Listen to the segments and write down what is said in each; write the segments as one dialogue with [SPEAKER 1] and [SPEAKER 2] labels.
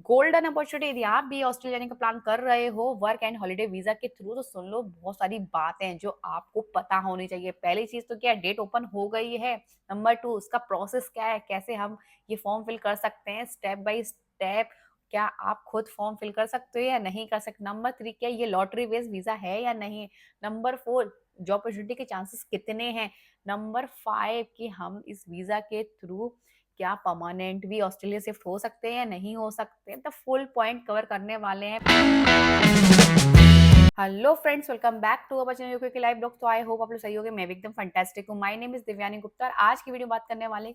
[SPEAKER 1] Golden opportunity यदि आप भी ऑस्ट्रेलिया जाने का प्लान कर रहे हो वर्क एंड हॉलिडे वीजा के थ्रू, तो सुन लो बहुत सारी बातें हैं जो आपको पता होनी चाहिए। पहली चीज तो क्या, डेट ओपन हो गई है। नंबर टू, उसका प्रोसेस क्या है, कैसे हम ये फॉर्म फिल कर सकते हैं स्टेप बाय स्टेप। क्या आप खुद फॉर्म फिल कर सकते हो या नहीं कर सकते। नंबर थ्री, क्या ये लॉटरी बेस्ड वीजा है या नहीं। नंबर फोर, जॉब अपॉर्चुनिटी के चांसेस कितने हैं। नंबर फाइव, कि हम इस वीजा के थ्रू क्या परमानेंट भी ऑस्ट्रेलिया शिफ्ट हो सकते हैं या नहीं हो सकते, तो फुल पॉइंट कवर करने वाले हैं। Hello friends, welcome back to our channel UK के लाइव ब्लॉग। तो आई होप आप लोग सही होगे, मैं भी एकदम फंटास्टिक हूँ। My name is Divyani Gupta और आज की वीडियो बात करने वाले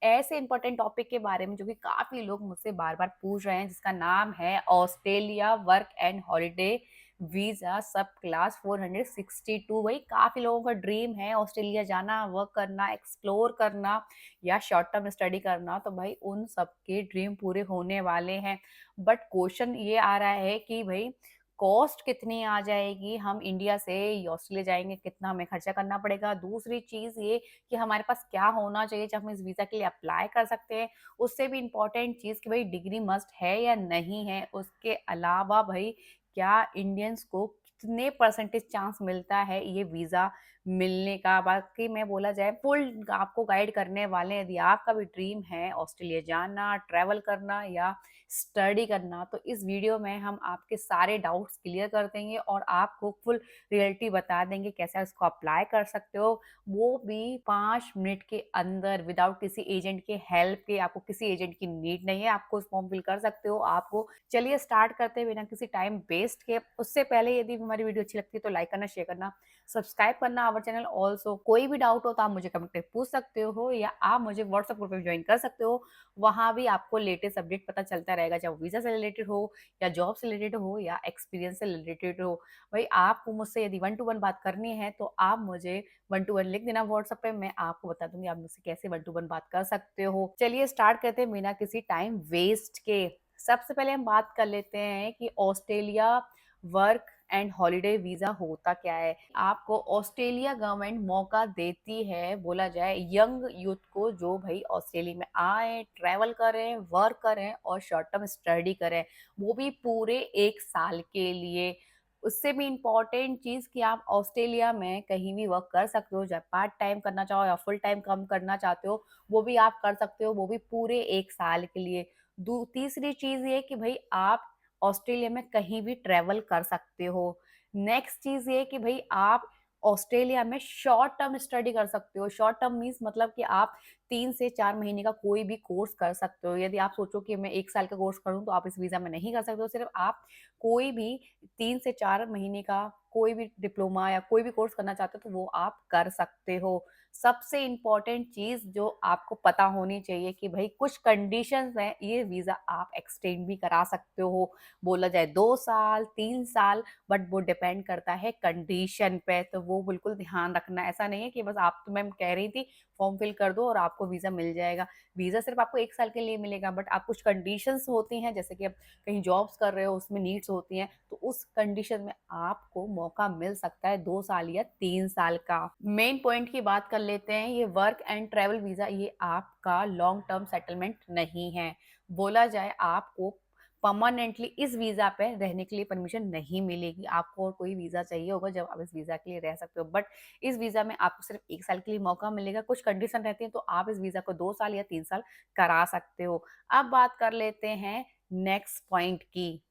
[SPEAKER 1] ऐसे इंपॉर्टेंट टॉपिक के बारे में जो कि काफी लोग मुझसे बार बार पूछ रहे हैं, जिसका नाम है Australia work and holiday visa सब क्लास 462। वही काफी लोगों का ड्रीम है ऑस्ट्रेलिया जाना, वर्क करना, एक्सप्लोर करना या शॉर्ट टर्म स्टडी करना। तो भाई उन सबके ड्रीम पूरे होने वाले हैं। बट क्वेश्चन ये आ रहा है कि भाई कॉस्ट कितनी आ जाएगी, हम इंडिया से ऑस्ट्रेलिया जाएंगे, कितना हमें खर्चा करना पड़ेगा। दूसरी चीज ये कि हमारे पास क्या होना चाहिए जब हम इस वीजा के लिए अप्लाई कर सकते हैं। उससे भी इम्पोर्टेंट चीज कि भाई डिग्री मस्ट है या नहीं है। उसके अलावा भाई क्या इंडियंस को कितने परसेंटेज चांस मिलता है ये वीजा मिलने का। बाकी मैं बोला जाए फुल आपको गाइड करने वाले हैं। यदि आपका भी ड्रीम है ऑस्ट्रेलिया जाना, ट्रैवल करना या स्टडी करना, तो इस वीडियो में हम आपके सारे डाउट्स क्लियर कर देंगे और आपको फुल रियलिटी बता देंगे कैसे इसको अप्लाई कर सकते हो, वो भी 5 मिनट के अंदर विदाउट किसी एजेंट के हेल्प के। आपको किसी एजेंट की नीड नहीं है, आपको फॉर्म फिल कर सकते हो आपको। चलिए स्टार्ट करते हैं बिना किसी टाइम वेस्ट के। उससे पहले यदि हमारी वीडियो अच्छी लगती है तो लाइक करना, शेयर करना, सब्सक्राइब करना आवर चैनल ऑल्सो। कोई भी डाउट हो तो आप मुझे कमेंट में पूछ सकते हो या आप मुझे व्हाट्सएप ग्रुप में ज्वाइन कर सकते हो। वहाँ भी आपको लेटेस्ट अपडेट पता चलता रहेगा, चाहे वीजा से रिलेटेड हो या जॉब से रिलेटेड हो या एक्सपीरियंस से रिलेटेड हो। भाई आपको मुझसे यदि वन टू वन बात करनी है तो आप मुझे वन टू वन लिख देना व्हाट्सएप पे, मैं आपको बता दूंगी आप मुझसे कैसे वन टू वन बात कर सकते हो। चलिए स्टार्ट करते हैं बिना किसी टाइम वेस्ट के। सबसे पहले हम बात कर लेते हैं कि Australia work and holiday visa होता क्या है। आपको ऑस्ट्रेलिया गवर्नमेंट मौका देती है, बोला जाए यंग यूथ को, जो भाई ऑस्ट्रेलिया में आए, ट्रैवल करें, वर्क करें और शॉर्ट टर्म स्टडी करें, वो भी पूरे 1 साल के लिए। उससे भी इम्पोर्टेंट चीज कि आप ऑस्ट्रेलिया में कहीं भी वर्क कर सकते हो, चाहे पार्ट टाइम करना चाहो या फुल टाइम कम करना चाहते हो, वो भी आप कर सकते हो, वो भी पूरे 1 साल के लिए। तीसरी चीज ये कि भाई आप ऑस्ट्रेलिया में कहीं भी ट्रेवल कर सकते हो। नेक्स्ट चीज ये कि भाई आप ऑस्ट्रेलिया में शॉर्ट टर्म स्टडी कर सकते हो। शॉर्ट टर्म मीन्स मतलब कि आप 3 से 4 महीने का कोई भी कोर्स कर सकते हो। यदि आप सोचो कि मैं 1 साल का कोर्स करूं तो आप इस वीजा में नहीं कर सकते हो। सिर्फ आप कोई भी 3 से 4 महीने का कोई भी डिप्लोमा या कोई भी कोर्स करना चाहते हो तो वो आप कर सकते हो। सबसे इम्पोर्टेंट चीज जो आपको पता होनी चाहिए कि भाई कुछ कंडीशंस हैं, ये वीजा आप एक्सटेंड भी करा सकते हो। बोला जाए 2 साल, 3 साल, बट वो डिपेंड करता है कंडीशन पे, तो वो बिल्कुल ध्यान रखना। ऐसा नहीं है कि बस आप, तो मैम कह रही थी फॉर्म फिल कर दो और आपको वीजा मिल जाएगा। वीजा सिर्फ आपको 1 साल के लिए मिलेगा, बट आप कुछ कंडीशंस होती हैं, जैसे कि आप कहीं जॉब्स कर रहे हो उसमें नीड्स होती हैं, तो उस कंडीशन में आपको मौका मिल सकता है 2 साल या 3 साल का। मेन पॉइंट की बात कर लेते हैं, ये वर्क एंड ट्रेवल वीजा ये आपका लॉन्ग टर्म सेटलमेंट नहीं है। बोला जाए आपको परमानेंटली इस वीजा पे रहने के लिए परमिशन नहीं मिलेगी। आपको और कोई वीजा चाहिए होगा जब आप इस वीजा के लिए रह सकते हो, बट इस वीजा में आपको सिर्फ 1 साल के लिए मौका मिलेगा। कुछ कंडीशन रहती है तो आप इस वीजा को 2 साल या 3 साल करा सकते हो। अब बात कर लेते हैं नेक्स्ट पॉइंट की।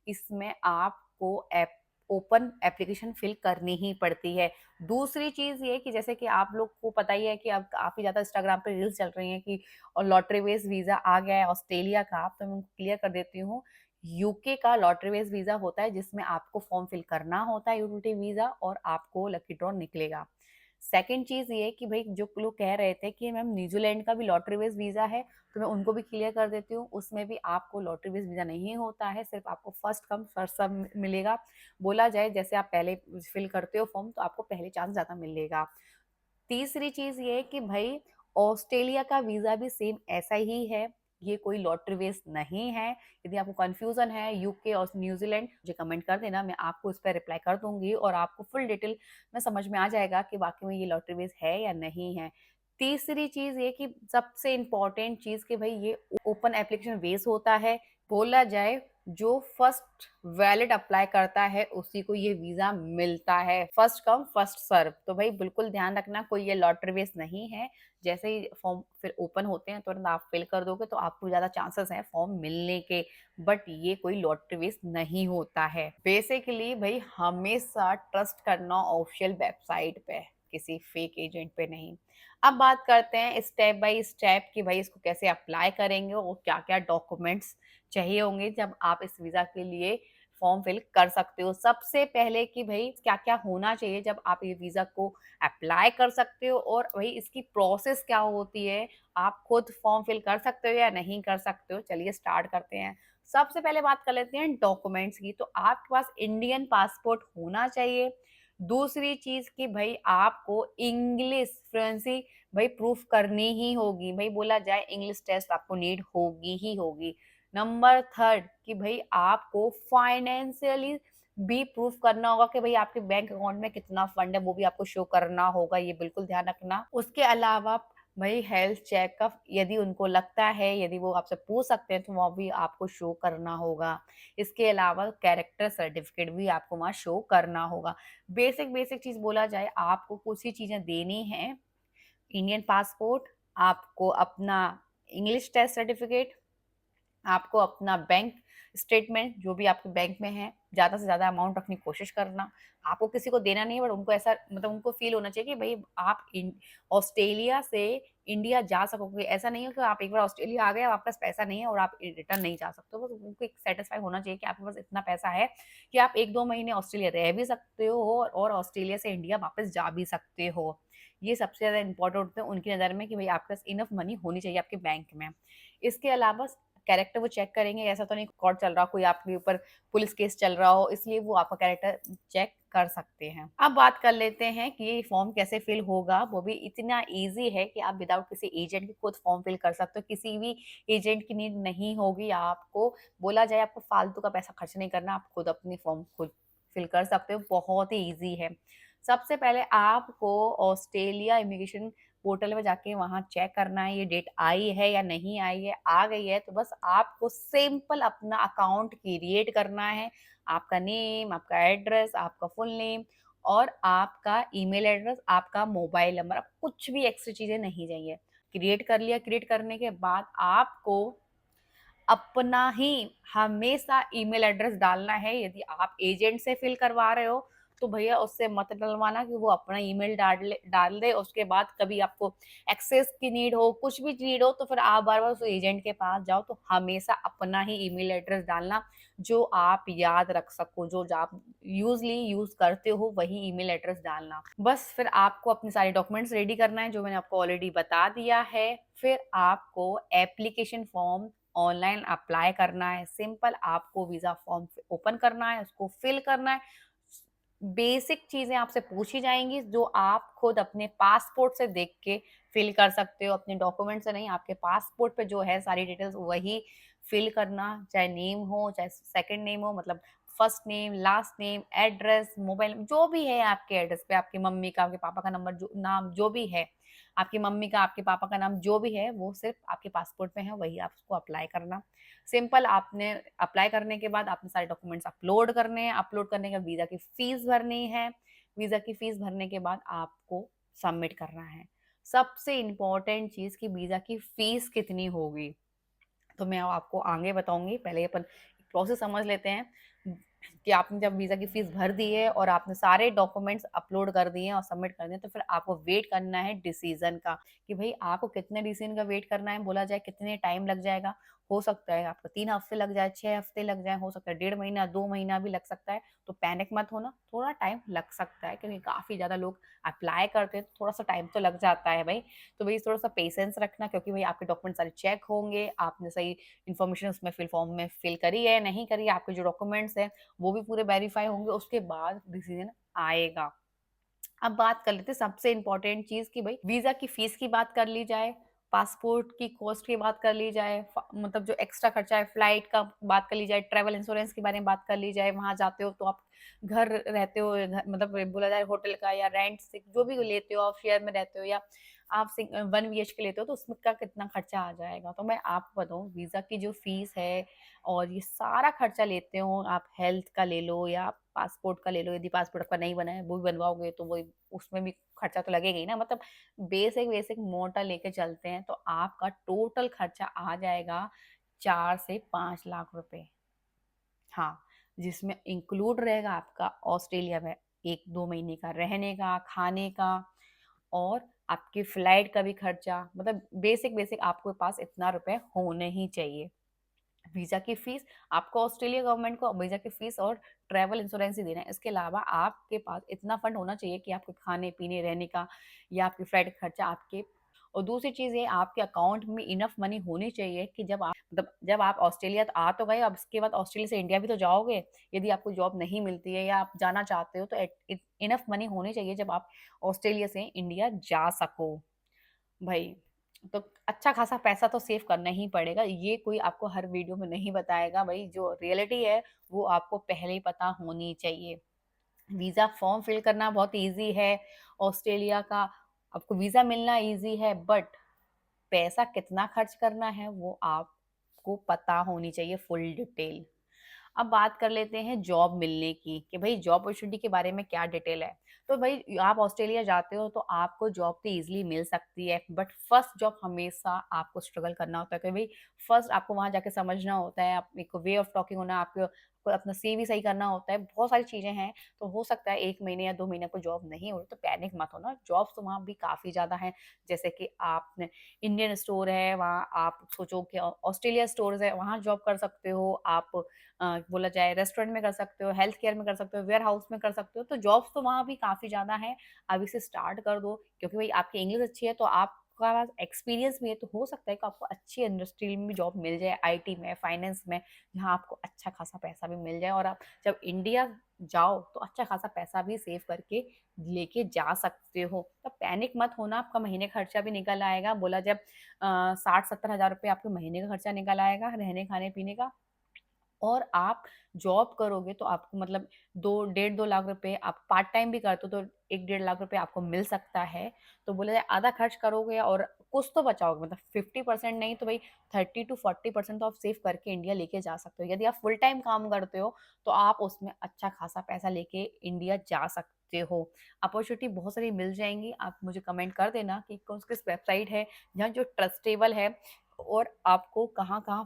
[SPEAKER 1] इसमें आपको ऐप ओपन एप्लीकेशन फिल करनी ही पड़ती है। दूसरी चीज ये कि जैसे कि आप लोग को पता ही है कि अब काफी ज्यादा इंस्टाग्राम पे रील्स चल रही हैं कि और लॉटरी बेस्ड वीजा आ गया है ऑस्ट्रेलिया का, तो मैं उनको क्लियर कर देती हूँ। यूके का लॉटरी बेस्ड वीजा होता है जिसमें आपको फॉर्म फिल करना होता है यूटिलिटी वीजा, और आपको लकी ड्रॉ निकलेगा। सेकंड चीज ये कि भाई जो लोग कह रहे थे कि मैम न्यूजीलैंड का भी लॉटरी बेस्ड वीजा है, तो मैं उनको भी क्लियर कर देती हूँ। उसमें भी आपको लॉटरी बेस्ड वीजा नहीं होता है, सिर्फ आपको फर्स्ट कम फर्स्ट सर्व मिलेगा। बोला जाए जैसे आप पहले फिल करते हो फॉर्म तो आपको पहले चांस ज्यादा मिलेगा। तीसरी चीज ये है कि भाई ऑस्ट्रेलिया का वीजा भी सेम ऐसा ही है, ये कोई लॉटरी बेस्ड नहीं है। यदि आपको कंफ्यूजन है यूके और न्यूजीलैंड, मुझे कमेंट कर देना, मैं आपको इस पर रिप्लाई कर दूंगी और आपको फुल डिटेल में समझ में आ जाएगा कि वाकई में ये लॉटरी बेस्ड है या नहीं है। तीसरी चीज ये कि सबसे इंपॉर्टेंट चीज कि भाई ये ओपन एप्लीकेशन बेस होता है, बोला जाए जो फर्स्ट वैलिड अप्लाई करता है उसी को ये वीजा मिलता है। First come first serve. तो भाई बिल्कुल ध्यान रखना, कोई ये लॉटरी बेस नहीं है। जैसे ही फॉर्म फिर ओपन होते हैं तुरंत आप फिल कर दोगे तो आपको ज्यादा चांसेस हैं फॉर्म मिलने के। बट ये कोई लॉटरी बेस नहीं होता है। बेसिकली भाई हमेशा ट्रस्ट करना ऑफिशियल वेबसाइट पे, किसी फेक एजेंट पे नहीं। अब बात करते हैं स्टेप बाय स्टेप कि भाई इसको कैसे अप्लाई करेंगे और क्या क्या डॉक्यूमेंट्स चाहिए होंगे जब आप इस वीजा के लिए फॉर्म फिल कर सकते हो। सबसे पहले कि भाई क्या क्या होना चाहिए जब आप ये वीजा को अप्लाई कर सकते हो और भाई इसकी प्रोसेस क्या होती है, आप खुद फॉर्म फिल कर सकते हो या नहीं कर सकते हो। चलिए स्टार्ट करते हैं। सबसे पहले बात कर लेते हैं डॉक्यूमेंट्स की। तो आपके पास इंडियन पासपोर्ट होना चाहिए। दूसरी चीज कि भाई आपको इंग्लिश फ्लुएंसी भाई प्रूफ करनी ही होगी। भाई बोला जाए इंग्लिश टेस्ट आपको नीड होगी ही होगी। नंबर थर्ड कि भाई आपको फाइनेंशियली भी प्रूफ करना होगा कि भाई आपके बैंक अकाउंट में कितना फंड है, वो भी आपको शो करना होगा। ये बिल्कुल ध्यान रखना। उसके अलावा भाई हेल्थ चेकअप यदि उनको लगता है, यदि वो आपसे पूछ सकते हैं तो वो भी आपको शो करना होगा। इसके अलावा कैरेक्टर सर्टिफिकेट भी आपको वहाँ शो करना होगा। बेसिक बेसिक चीज बोला जाए आपको कुछ ही चीजें देनी है। इंडियन पासपोर्ट, आपको अपना इंग्लिश टेस्ट सर्टिफिकेट, आपको अपना बैंक स्टेटमेंट जो भी आपके बैंक में है, ज़्यादा से ज़्यादा अमाउंट रखने की कोशिश करना। आपको किसी को देना नहीं है, बट उनको ऐसा मतलब उनको फ़ील होना चाहिए कि भई आप इन ऑस्ट्रेलिया से इंडिया जा सकोगे। ऐसा नहीं है कि आप एक बार ऑस्ट्रेलिया आ गए, अब आपके पास पैसा नहीं है और आप रिटर्न नहीं जा सकते हो। बस उनको एक सैटिस्फाई होना चाहिए कि आपके पास इतना पैसा है कि आप 1-2 महीने ऑस्ट्रेलिया रह भी सकते हो और ऑस्ट्रेलिया से इंडिया वापस जा भी सकते हो। ये सबसे ज़्यादा इम्पोर्टेंट होता है उनकी नज़र में कि भई आपके पास इनफ मनी होनी चाहिए आपके बैंक में। इसके अलावा कैरेक्टर वो चेक करेंगे, ऐसा तो नहीं कोर्ट चल रहा, कोई आपके ऊपर पुलिस केस चल रहा हो, इसलिए वो आपका कैरेक्टर चेक कर सकते हैं। अब बात कर लेते हैं कि ये फॉर्म कैसे फिल होगा। वो भी इतना ईज़ी है कि आप विदाउट किसी एजेंट के खुद फॉर्म फिल कर सकते हो। किसी भी एजेंट की नीड नहीं होगी आपको। बोला जाए आपको फालतू का पैसा खर्च नहीं करना, आप खुद अपनी फॉर्म खुद फिल कर सकते हो। बहुत ही ईज़ी है। सबसे पहले आपको ऑस्ट्रेलिया इमिग्रेशन पोर्टल में जाके वहाँ चेक करना है ये डेट आई है या नहीं आई है। आ गई है तो बस आपको सिंपल अपना अकाउंट क्रिएट करना है। आपका नेम, आपका एड्रेस, आपका फुल नेम और आपका ईमेल एड्रेस, आपका मोबाइल नंबर। अब कुछ भी एक्स्ट्रा चीज़ें नहीं चाहिए। क्रिएट कर लिया, क्रिएट करने के बाद आपको अपना ही हमेशा ईमेल एड्रेस डालना है। यदि आप एजेंट से फिल करवा रहे हो तो भैया उससे मत डलवाना कि वो अपना ईमेल डाल दे। उसके बाद कभी आपको एक्सेस की नीड हो, कुछ भी नीड हो तो फिर आप बार बार उस एजेंट के पास जाओ। तो हमेशा अपना ही ईमेल एड्रेस डालना जो आप याद रख सको, जो आप यूजली यूज करते हो वही ईमेल एड्रेस डालना। बस फिर आपको अपने सारे डॉक्यूमेंट्स रेडी करना है जो मैंने आपको ऑलरेडी बता दिया है। फिर आपको एप्लीकेशन फॉर्म ऑनलाइन अप्लाई करना है। सिंपल आपको वीजा फॉर्म ओपन करना है, उसको फिल करना है। बेसिक चीजें आपसे पूछी जाएंगी जो आप खुद अपने पासपोर्ट से देख के फिल कर सकते हो। अपने डॉक्यूमेंट से नहीं, आपके पासपोर्ट पे जो है सारी डिटेल्स वही फिल करना। चाहे नेम हो, चाहे सेकंड नेम हो, मतलब first name, last name, address, mobile जो भी है आपके एड्रेस पे, आपकी मम्मी का, आपके पापा का नंबर, जो नाम जो भी है, आपकी मम्मी का, आपके पापा का नाम जो भी है वो सिर्फ आपके पासपोर्ट में है, वही आप उसको अप्लाई करना। सिंपल आपने अप्लाई करने के बाद आपने सारे डॉक्यूमेंट्स अपलोड करने हैं। अपलोड करने के बाद वीजा की फीस भरनी है। वीजा की फीस भरने के बाद आपको सबमिट करना है। सबसे इम्पोर्टेंट चीज कि वीजा की फीस कितनी होगी तो मैं आपको आगे बताऊंगी। पहले अपन प्रोसेस समझ लेते हैं कि आपने जब वीजा की फीस भर दी है और आपने सारे डॉक्यूमेंट्स अपलोड कर दिए हैं और सबमिट कर दिए तो फिर आपको वेट करना है डिसीजन का कि भाई आपको कितने डिसीजन का वेट करना है। बोला जाए कितने टाइम लग जाएगा, हो सकता है आपको 3 हफ्ते लग जाए, 6 हफ्ते लग जाए, हो सकता है 1.5 महीना, 2 महीना भी लग सकता है। तो पैनिक मत होना, थोड़ा टाइम लग सकता है क्योंकि काफी ज्यादा लोग अप्लाई करते हैं तो थोड़ा सा टाइम तो लग जाता है भाई। तो भाई थोड़ा सा पेशेंस रखना क्योंकि भाई आपके डॉक्यूमेंट सारे चेक होंगे, आपने सही इन्फॉर्मेशन उसमें फिल फॉर्म में फिल करी है नहीं करी है, आपके जो डॉक्यूमेंट्स है वो भी पूरे वेरीफाई होंगे, उसके बाद डिसीजन आएगा। अब बात कर लेते हैं सबसे इंपॉर्टेंट चीज की भाई वीजा की फीस की बात कर ली जाए, पासपोर्ट की कॉस्ट की बात कर ली जाए, मतलब जो एक्स्ट्रा खर्चा है फ्लाइट का बात कर ली जाए, ट्रैवल इंश्योरेंस के बारे में बात कर ली जाए। वहां जाते हो तो आप घर रहते हो, मतलब बोला जाए होटल का या रेंट से जो भी लेते हो, आप शेयर में रहते हो या आप 1 बीएचके लेते हो तो उसमें का कितना खर्चा आ जाएगा। तो मैं आपको बताऊँ वीज़ा की जो फ़ीस है और ये सारा खर्चा लेते हो, आप हेल्थ का ले लो या पासपोर्ट का ले लो, यदि पासपोर्ट आपका नहीं बना है, वो भी बनवाओगे तो वही उसमें भी खर्चा तो लगेगा ही ना। मतलब बेसिक मोटा लेके चलते हैं तो आपका टोटल खर्चा आ जाएगा 4 से 5 लाख रुपए। हाँ, जिसमें इंक्लूड रहेगा आपका ऑस्ट्रेलिया में 1-2 महीने का रहने का, खाने का और आपकी फ्लाइट का भी खर्चा। मतलब बेसिक आपके पास इतना रुपए होने ही चाहिए। वीज़ा की फ़ीस आपको ऑस्ट्रेलिया गवर्नमेंट को वीज़ा की फ़ीस और ट्रैवल इंश्योरेंस ही देना है। इसके अलावा आपके पास इतना फंड होना चाहिए कि आपके खाने-पीने, रहने का या आपकी फ्लाइट का खर्चा आपके। और दूसरी चीज़ ये आपके अकाउंट में इनफ मनी होनी चाहिए कि जब आप ऑस्ट्रेलिया तो आ तो गए, अब इसके बाद ऑस्ट्रेलिया से इंडिया भी तो जाओगे। यदि आपको जॉब नहीं मिलती है या आप जाना चाहते हो तो इनफ मनी होनी चाहिए जब आप ऑस्ट्रेलिया से इंडिया जा सको। भई, तो अच्छा खासा पैसा तो सेव करना ही पड़ेगा। ये कोई आपको हर वीडियो में नहीं बताएगा भई, जो रियलिटी है वो आपको पहले ही पता होनी चाहिए। वीज़ा फॉर्म फिल करना बहुत ईज़ी है, ऑस्ट्रेलिया का आपको वीज़ा मिलना ईज़ी है, बट पैसा कितना खर्च करना है वो आपको पता होनी चाहिए फुल डिटेल। अब बात कर लेते हैं जॉब मिलने की कि भाई जॉब अपॉर्चुनिटी के बारे में क्या डिटेल है। तो भाई आप ऑस्ट्रेलिया जाते हो तो आपको जॉब तो ईज़िली मिल सकती है, बट फर्स्ट जॉब हमेशा आपको स्ट्रगल करना होता है कि भाई फर्स्ट आपको वहाँ जाके समझना होता है, आप एक वे ऑफ टॉकिंग होना, आपको आपको अपना सीवी सही करना होता है, बहुत सारी चीज़ें हैं। तो हो सकता है 1 महीने या 2 महीने आपको जॉब नहीं हो रही तो पैनिक मत होना, जॉब्स तो वहाँ भी काफ़ी ज़्यादा हैं। जैसे कि आपने इंडियन स्टोर है, वहाँ आप सोचो कि ऑस्ट्रेलिया स्टोर्स है, वहाँ जॉब कर सकते हो आप। बोला जाए रेस्टोरेंट में कर सकते हो, हेल्थ केयर में कर सकते हो, वेयर हाउस में कर सकते हो, तो जॉब्स तो वहाँ भी काफ़ी ज़्यादा हैं। अभी से स्टार्ट कर दो क्योंकि भाई आपकी इंग्लिश अच्छी है तो आपका पास एक्सपीरियंस भी है तो हो सकता है कि आपको अच्छी इंडस्ट्री में भी जॉब मिल जाए, आईटी में, फाइनेंस में, जहाँ आपको अच्छा खासा पैसा भी मिल जाए और आप जब इंडिया जाओ तो अच्छा खासा पैसा भी सेव करके लेके जा सकते हो। तो पैनिक मत होना, आपका महीने का खर्चा भी निकल आएगा। बोला जब 60-70 हज़ार रुपए आपके महीने का खर्चा निकल आएगा रहने, खाने-पीने का। और आप जॉब करोगे तो आपको मतलब 2 डेढ़ 2 लाख रुपए आप पार्ट टाइम भी करते हो तो 1 डेढ़ लाख रुपए आपको मिल सकता है। तो बोला जाए आधा खर्च करोगे और कुछ तो बचाओगे, मतलब 50% नहीं तो भई 30 टू 40% तो आप सेव करके इंडिया लेके जा सकते हो। यदि आप फुल टाइम काम करते हो तो आप उसमें अच्छा खासा पैसा लेके इंडिया जा सकते हो। अपॉर्च्युनिटी बहुत सारी मिल जाएँगी, आप मुझे कमेंट कर देना कि कौन किस वेबसाइट है जहाँ जो ट्रस्टेबल है और आपको कहाँ-कहाँ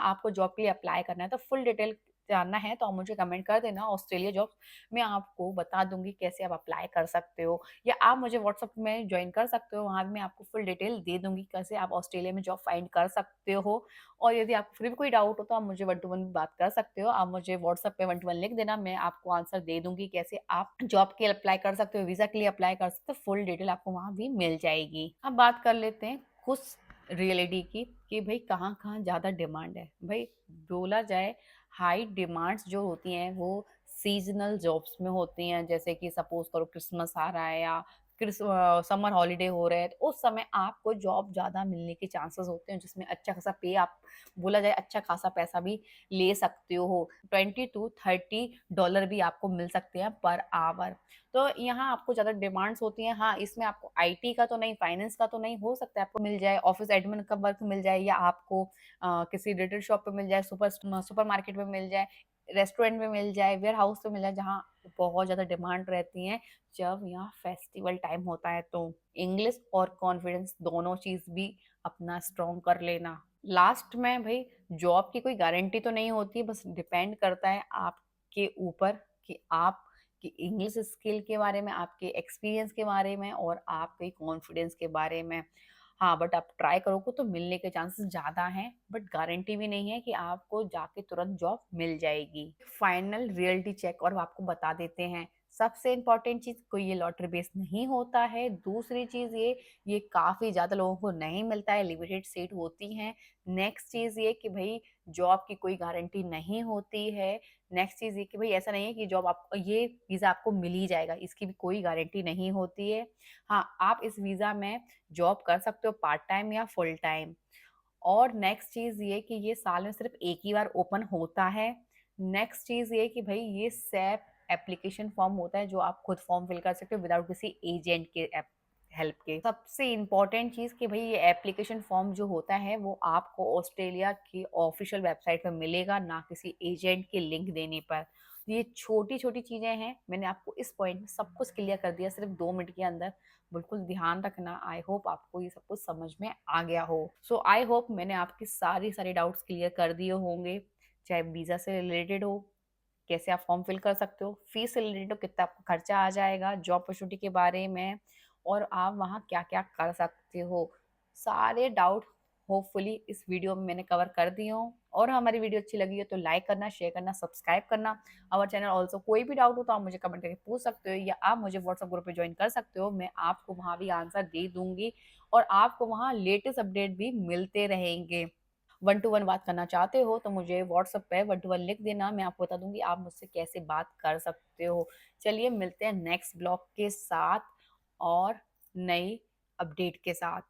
[SPEAKER 1] आपको जॉब के लिए अप्लाई करना है, तो फुल डिटेल जानना है तो आप मुझे कमेंट कर देना। ऑस्ट्रेलिया जॉब्स मैं आपको बता दूँगी कैसे आप अप्लाई कर सकते हो या आप मुझे व्हाट्सएप में जॉइन कर सकते हो, वहाँ भी मैं आपको फुल डिटेल दे दूँगी कैसे आप ऑस्ट्रेलिया में जॉब फाइंड कर सकते हो। और यदि आपको फिर भी कोई डाउट हो तो आप मुझे वन टू वन बात कर सकते हो। आप मुझे व्हाट्सएप पे वन टू वन लिख देना, मैं आपको आंसर दे दूँगी कैसे आप जॉब के लिए अप्लाई कर सकते हो, वीज़ा के लिए अप्लाई कर सकते हो, फुल डिटेल आपको वहाँ भी मिल जाएगी। अब बात कर लेते हैं कुछ रियलिटी की कि भाई कहाँ-कहाँ ज़्यादा डिमांड है। भाई बोला जाए हाई डिमांड्स जो होती हैं वो सीज़नल जॉब्स में होती हैं, जैसे कि सपोज़ करो क्रिसमस आ रहा है या समर हॉलिडे हो रहे हैं, तो उस समय आपको जॉब ज़्यादा मिलने के चांसेस होते हैं जिसमें अच्छा खासा पे आप बोला जाए अच्छा खासा पैसा भी ले सकते हो। 20 टू 30 डॉलर भी आपको मिल सकते हैं पर आवर। तो यहाँ आपको ज़्यादा डिमांड्स होती हैं। हाँ, इसमें आपको आईटी का तो नहीं, फाइनेंस का तो नहीं, हो सकता है आपको मिल जाए, ऑफ़िस एडमिन का वर्क मिल जाए या आपको किसी रिटेल शॉप पे मिल जाए, सुपरमार्केट में मिल जाए, रेस्टोरेंट में मिल जाए, वेयर हाउस में मिल जाए, जहाँ बहुत ज़्यादा डिमांड रहती है, जब यहाँ फेस्टिवल टाइम होता है तो। इंग्लिश और कॉन्फिडेंस दोनों चीज़ भी अपना स्ट्रॉन्ग कर लेना। लास्ट में भई जॉब की कोई गारंटी तो नहीं होती, बस डिपेंड करता है आपके ऊपर कि आप कि इंग्लिश स्किल के बारे में, आपके एक्सपीरियंस के बारे में और आपके कॉन्फिडेंस के बारे में। हाँ, बट आप ट्राई करोगे तो मिलने के चांसेस ज़्यादा हैं, बट गारंटी भी नहीं है कि आपको जाके तुरंत जॉब मिल जाएगी। फाइनल रियलिटी चेक और आपको बता देते हैं, सबसे इम्पोर्टेंट चीज़ कोई ये लॉटरी बेस्ड नहीं होता है। दूसरी चीज़ ये काफ़ी ज़्यादा लोगों को नहीं मिलता है, लिमिटेड सीट होती हैं। नेक्स्ट चीज़ ये कि भई जॉब की कोई गारंटी नहीं होती है। नेक्स्ट चीज़ ये कि भई ऐसा नहीं है कि जॉब आप ये वीज़ा आपको मिल ही जाएगा, इसकी भी कोई गारंटी नहीं होती है। हाँ, आप इस वीज़ा में जॉब कर सकते हो पार्ट टाइम या फुल टाइम। और नेक्स्ट चीज़ ये कि ये साल में सिर्फ़ एक ही बार ओपन होता है। नेक्स्ट चीज़ ये कि भई ये सैप एप्लीकेशन फॉर्म होता है जो आप खुद फॉर्म फिल कर सकते हो विदाउट किसी एजेंट के हेल्प के। सबसे इम्पोर्टेंट चीज़ कि भई ये एप्लीकेशन फॉर्म जो होता है वो आपको ऑस्ट्रेलिया की ऑफ़िशियल वेबसाइट पे मिलेगा, ना किसी एजेंट के लिंक देने पर। तो ये छोटी-छोटी चीज़ें हैं, मैंने आपको इस पॉइंट में सब कुछ क्लियर कर दिया सिर्फ़ 2 मिनट के अंदर। बिल्कुल ध्यान रखना, आई होप आपको ये सब कुछ समझ में आ गया हो। सो आई होप मैंने आपके सारे डाउट्स क्लियर कर दिए होंगे, चाहे वीज़ा से रिलेटेड हो, कैसे आप फॉर्म फिल कर सकते हो, फीस से रिलेटेड कितना आपका खर्चा आ जाएगा, जॉब अपॉर्चुनिटी के बारे में और आप वहाँ क्या-क्या कर सकते हो। सारे डाउट होपफुली इस वीडियो में मैंने कवर कर दिए हों और हमारी वीडियो अच्छी लगी हो तो लाइक करना, शेयर करना, सब्सक्राइब करना। आवर चैनल ऑल्सो कोई भी डाउट हो तो आप मुझे कमेंट करके पूछ सकते हो या आप मुझे व्हाट्सएप ग्रुप पे जॉइन कर सकते हो। मैं आपको वहाँ भी आंसर दे दूँगी और आपको वहाँ लेटेस्ट अपडेट भी मिलते रहेंगे। वन टू वन बात करना चाहते हो तो मुझे व्हाट्सएप पे वन टू वन लिख देना, मैं आपको बता दूँगी आप मुझसे कैसे बात कर सकते हो। चलिए मिलते हैं नेक्स्ट ब्लॉग के साथ और नई अपडेट के साथ।